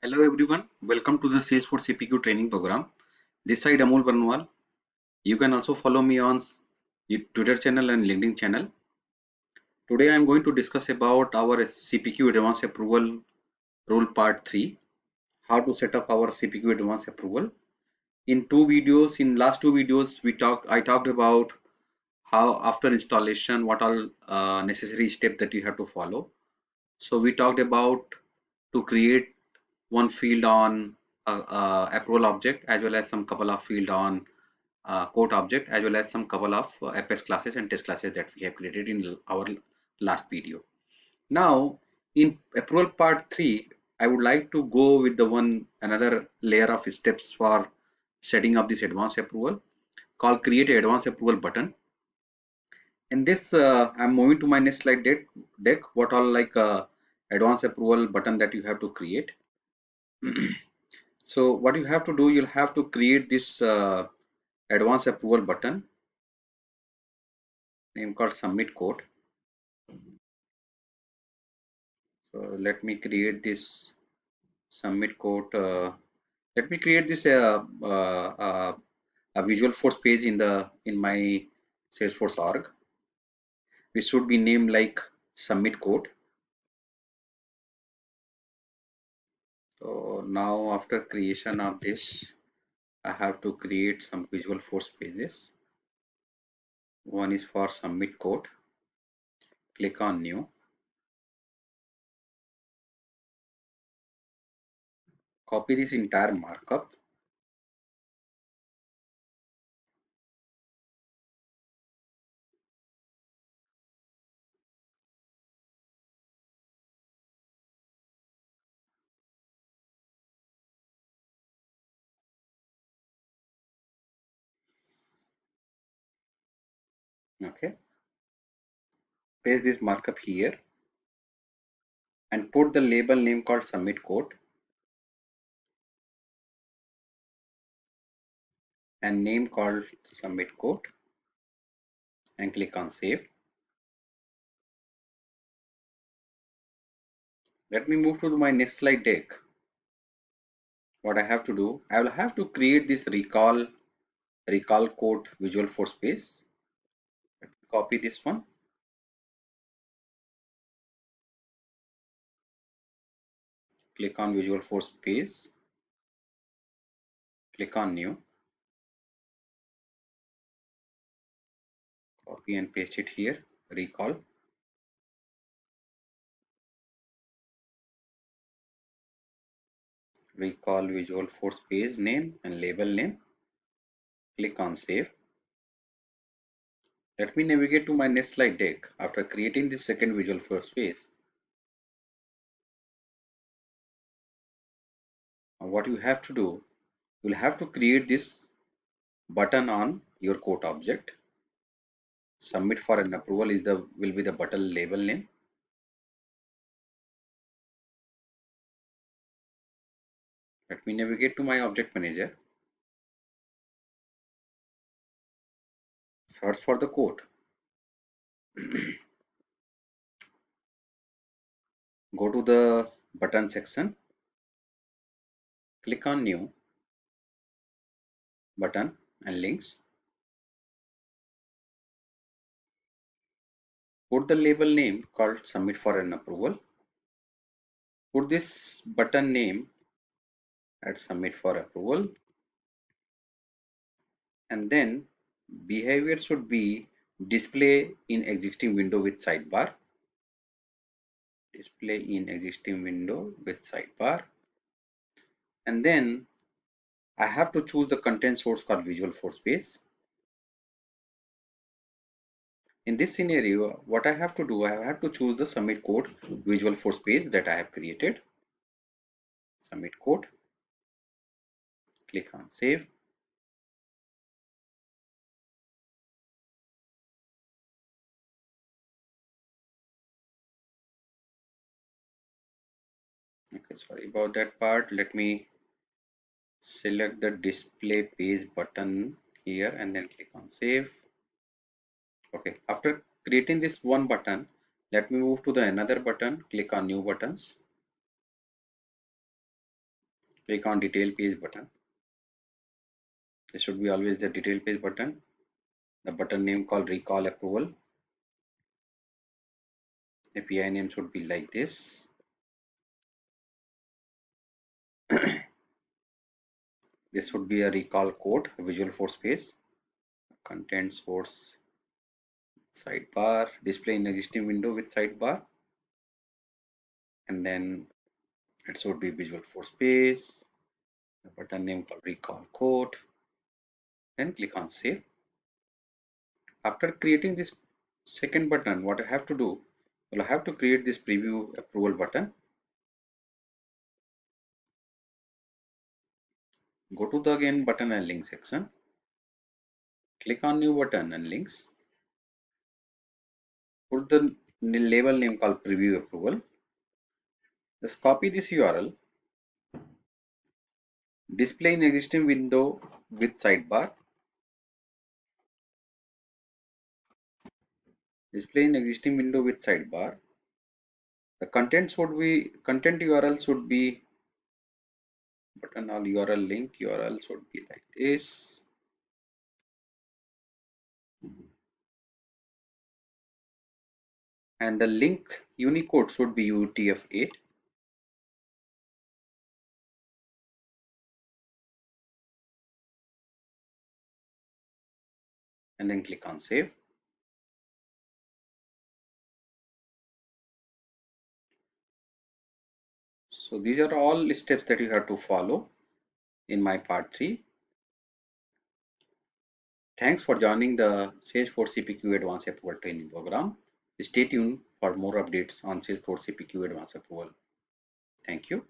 Hello everyone, welcome to the Salesforce CPQ training program. This side Amol Barnwal. You can also follow me on Twitter channel and LinkedIn channel. Today I am going to discuss about our CPQ advance approval rule part 3. How to set up our CPQ advance approval. In last two videos I talked about how after installation what all necessary steps that you have to follow. So we talked about to create one field on approval object as well as some couple of field on quote object as well as some couple of Apex classes and test classes that we have created in our last video. Now in approval part 3, I would like to go with the another layer of steps for setting up this advanced approval called create a advanced approval button. In this I'm moving to my next slide deck what all like advanced approval button that you have to create. So what you have to do, you'll have to create this advanced approval button name called submit code. So let me create this submit code. Let me create this a Visualforce page in my Salesforce org, which should be named like submit code. So now after creation of this, I have to create some Visualforce pages. One is for submit code. Click on new. Copy this entire markup. Okay. Paste this markup here and put the label name called submit code and name called submit code and click on save. Let me move to my next slide deck. What I have to do, I will have to create this recall code Visualforce page. Copy this one. Click on Visualforce page. Click on new. Copy and paste it here. Recall. Recall Visualforce page name and label name. Click on save. Let me navigate to my next slide deck after creating this second Visualforce page. What you have to do, you will have to create this button on your quote object. Submit for an approval will be the button label name. Let me navigate to my object manager. Search for the quote. Go to the button section. Click on new button and links. Put the label name called submit for an approval. Put this button name at submit for approval. And then behavior should be display in existing window with sidebar. Display in existing window with sidebar. And then I have to choose the content source called Visualforce page. In this scenario, what I have to do, I have to choose the submit code Visualforce page that I have created. Submit code. Click on save. Okay, sorry about that part. Let me select the display page button here and then click on save. Okay, after creating this one button, let me move to the another button. Click on new buttons. Click on detail page button. This should be always the detail page button. The button name called recall approval. API name should be like this. This would be a recall code, Visual Force page, content source sidebar, display in existing window with sidebar, and then it should be Visual Force page, the button name called recall code, then click on save. After creating this second button, what I have to do, well, I have to create this preview approval button. Go to the again button and link section, click on new button and links, put the label name called preview approval. Just copy this URL, display in existing window with sidebar, display in existing window with sidebar. The content URL should be button all URL link URL should be like this. And the link Unicode should be UTF-8. And then click on save. So these are all steps that you have to follow in my part 3. Thanks for joining the Salesforce CPQ Advanced Approval Training Program. Stay tuned for more updates on Salesforce CPQ Advanced Approval. Thank you.